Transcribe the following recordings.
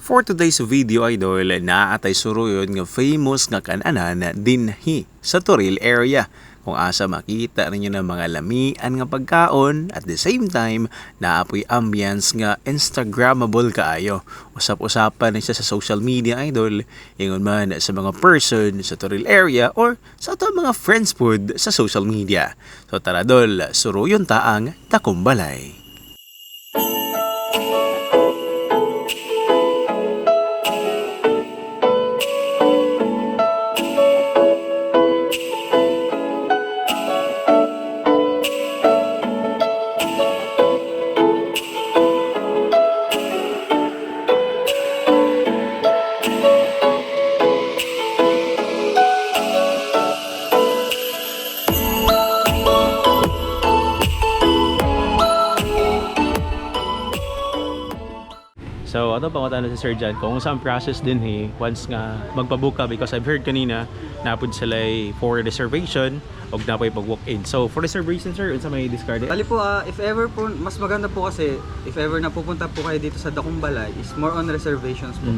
For today's video idol, naatay suruyon nga famous nga kananan dinhi sa Toril area. Kung asa makita ninyo ng mga lamian nga pagkaon at the same time naapoy ambience nga instagrammable kaayo. Usap-usapan siya sa social media idol, ingon man sa mga person sa Toril area or sa ato mga friends food sa social media. So tara dol, suruyon ta ang takumbalay. So, ato pangutan na si Sir John kung saan process din once nga magpabook ka, because I've heard kanina napod sila for reservation o na po pag-walk-in. So, for reservation sir, unsa may discard? Bali po, if ever po, mas maganda po kasi if ever na pupunta po kayo dito sa Dakumbalay is more on reservations po.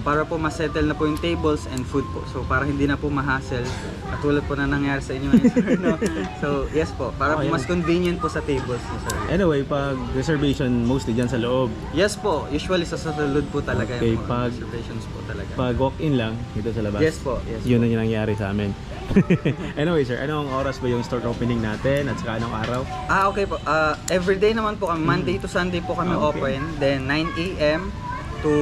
Para po masettle na po yung tables and food po. So, para hindi na po ma-hassle katulad po na nangyari sa inyo ngayon, sir. No? So, yes po, para po mas convenient po sa tables niyo, sir. Anyway, pag reservation mostly dyan sa loob. Yes po, usually sa salud po talaga Okay, yung mga reservations po talaga. Pag walk-in lang dito sa labas. Yes po, yes Yun ang nangyari sa amin. Anyway sir, anong oras ba yung store opening natin at saka anong araw? Okay po. Everyday naman po kami, Monday to Sunday po kami Okay. open. Then 9 a.m. to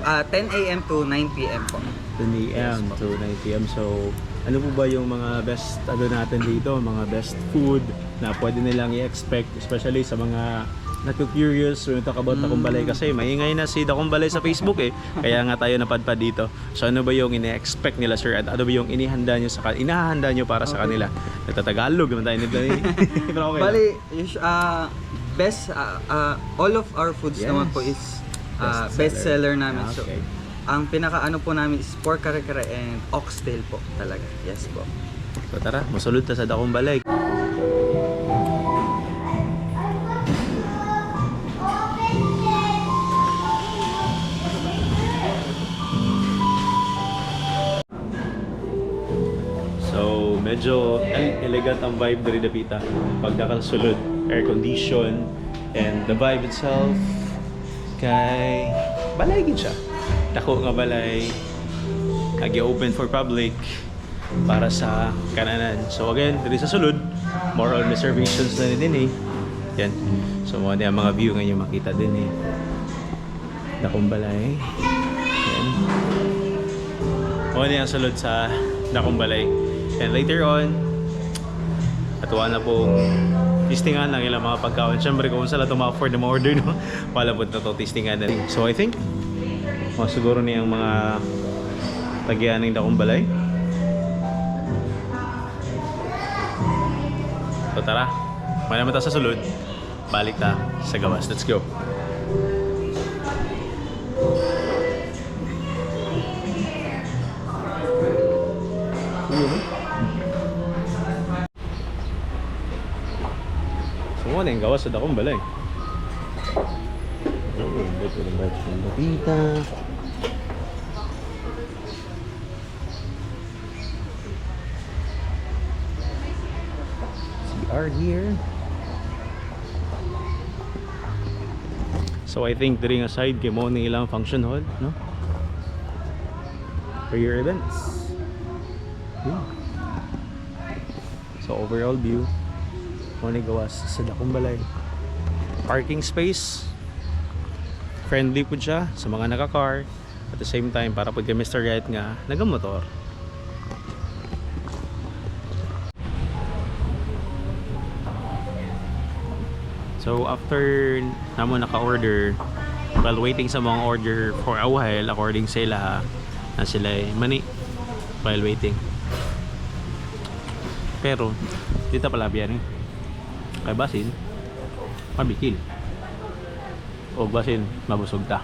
10 a.m. to 9 p.m. po. 10 a.m. to 9 p.m. So, ano po ba yung mga best natin dito, mga best food na pwede nilang i-expect, especially sa mga naku-curious when we talk about Dakumbalay, kasi maingay na si Dakumbalay sa Facebook kaya nga tayo napadpad dito. So ano ba yung ine-expect nila sir at ano ba yung inihanda nyo para sa kanila? Nagtatagalog naman tayo nito Pero okay Bali, best all of our foods Yes. naman po is best seller namin. So Okay. ang pinaka ano po namin is pork kare-kare and oxtail po talaga. Yes po. So tara, masulod ta sa Dakumbalay. So, medyo elegant ang vibe dari dapita pag nakasulod, air condition, and the vibe itself kay balay gid siya. Dako nga balay, open for public para sa kananan. So again, diri sa sulod, more on reservations na din Yan. So mo ang mga view nga yung makita din Dakong balay. Yan. Mo ang sulod sa Dakong balay. And later on, atuwa na po tastingan lang ilang mga pagkaon. Siyempre kung saan ito ma-afford na ma-order, no? Palabot na ito, tastingan na rin. So I think, siguro niyang mga tagyan ng Dakumbalay. So tara, may naman tayo sa sulod. Balik ta sa gawas. Let's go. So ano yung gawas sa Dakumbalay? Ito yung bike ng Dapita. CR here. So I think during aside kay mo ng ilang function hall, no? For your events. Yeah. So overall view, mo ni gawas sa Dakumbalay. Parking space, friendly po siya sa mga naka-car. At the same time, para po kay Mr. Right nga nagamotor. So after namo naka-order, while waiting sa mga order for a while, according sa ila na sila mani while waiting. Pero dito pala biyan kay basin mabikil o basin mabusog ta.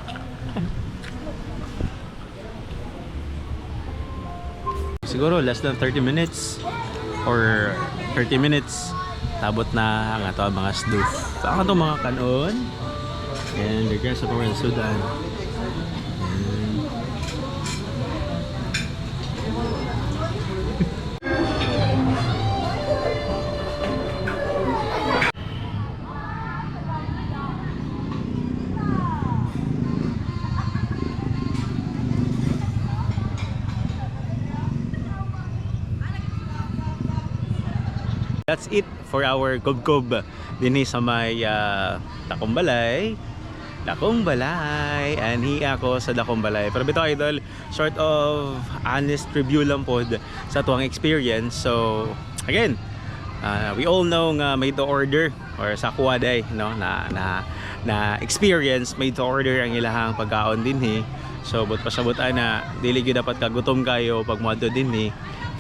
Siguro less than 30 minutes or 30 minutes tabot na ang ato mga stove. So ang ato mga kanon and the rest of our Sudan. That's it for our kubkub dinhi sa may Dakong Balay. Anhi ako sa Dakong Balay. Pero bitaw idol, sort of honest review lang po sa tuwang experience. So again, we all know nga made to order or sa kuwaday no na experience made to order ang ilahang pagkaon dinhi. So but pasabutan na dili gyud dapat kagutom kayo pag moadto dinhi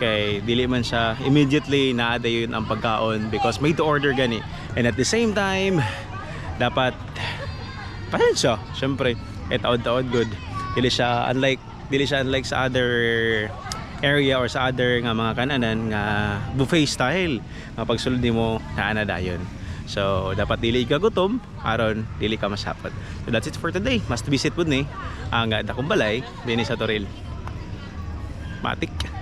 kay dili man siya immediately naada yun ang pagkaon because made to order gani. And at the same time dapat pasensya syempre taod-taod good. Dili siya unlike sa other area or sa other nga mga kananan nga buffet style nga pagsulod nimo naa dayon. So dapat dili ka gutom aron dili ka masapot. So that's it for today. Must visit pud ni ang Dakong Balay dinhi sa Toril. Matik.